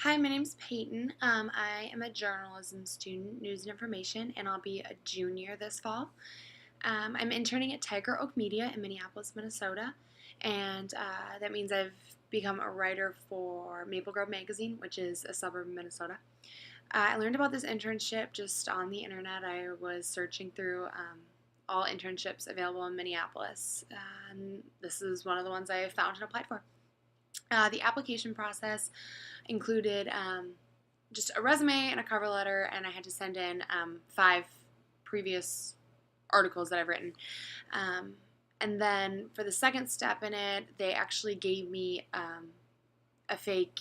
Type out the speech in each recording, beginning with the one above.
Hi, my name's Peyton. I am a journalism student, news and information, and I'll be a junior this fall. I'm interning at Tiger Oak Media in Minneapolis, Minnesota, and that means I've become a writer for Maple Grove Magazine, which is a suburb of Minnesota. I learned about this internship just on the internet. I was searching through all internships available in Minneapolis, and this is one of the ones I found and applied for. The application process included just a resume and a cover letter, and I had to send in 5 previous articles that I've written. Um, and then for the second step in it, they actually gave me a fake,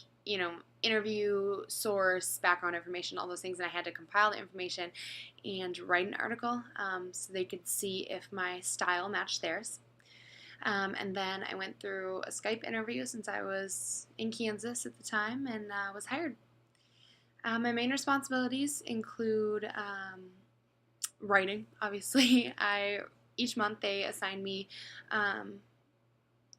interview source, background information, all those things, and I had to compile the information and write an article so they could see if my style matched theirs. And then I went through a Skype interview since I was in Kansas at the time and was hired. My main responsibilities include writing, obviously. Each month they assign me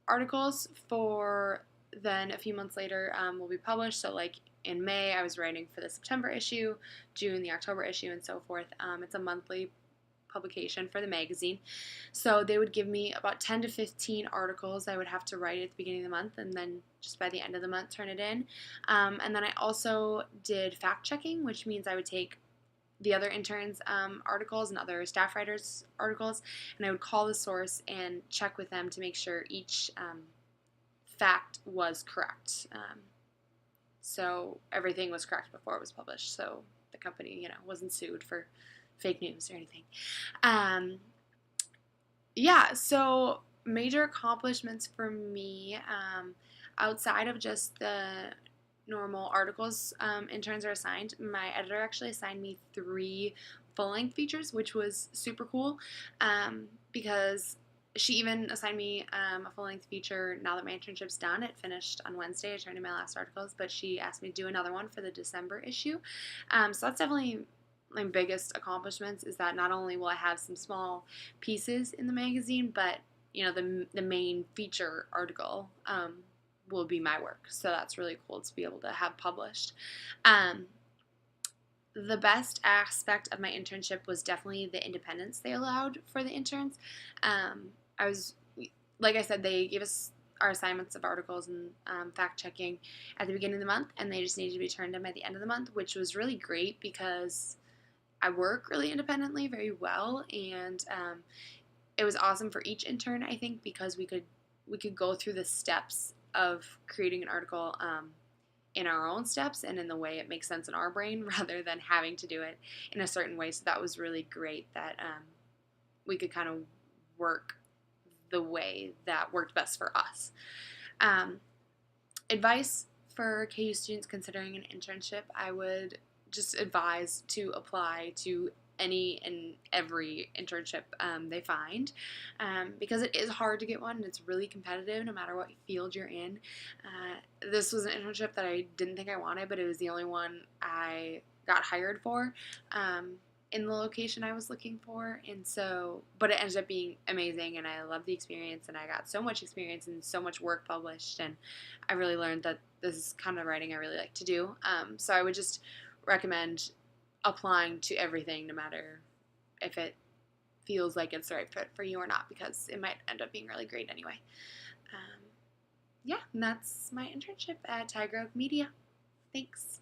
articles for then a few months later will be published. So like in May, I was writing for the September issue, June, the October issue, and so forth. It's a monthly publication for the magazine. So they would give me about 10 to 15 articles I would have to write at the beginning of the month and then just by the end of the month turn it in. And then I also did fact checking, which means I would take the other interns' articles and other staff writers' articles, and I would call the source and check with them to make sure each fact was correct. So everything was correct before it was published. So the company, wasn't sued for fake news or anything. So major accomplishments for me, outside of just the normal articles interns are assigned, my editor actually assigned me 3 full-length features, which was super cool because she even assigned me a full-length feature now that my internship's done. It finished on Wednesday. I turned in my last articles, but she asked me to do another one for the December issue. So that's definitely my biggest accomplishments, is that not only will I have some small pieces in the magazine, but the main feature article will be my work. So that's really cool to be able to have published. The best aspect of my internship was definitely the independence they allowed for the interns. I was, like I said, they gave us our assignments of articles and fact checking at the beginning of the month, and they just needed to be turned in by the end of the month, which was really great because I work really independently very well, and it was awesome for each intern, I think, because we could go through the steps of creating an article in our own steps and in the way it makes sense in our brain rather than having to do it in a certain way. So that was really great that we could kind of work the way that worked best for us. Advice for KU students considering an internship, I would just advise to apply to any and every internship they find because it is hard to get one and it's really competitive no matter what field you're in. This was an internship that I didn't think I wanted, but it was the only one I got hired for in the location I was looking for, and so, but it ended up being amazing, and I loved the experience, and I got so much experience and so much work published, and I really learned that this is kind of writing I really like to do. So I would just recommend applying to everything, no matter if it feels like it's the right fit for you or not, because it might end up being really great anyway. And that's my internship at Tiger Oak Media. Thanks.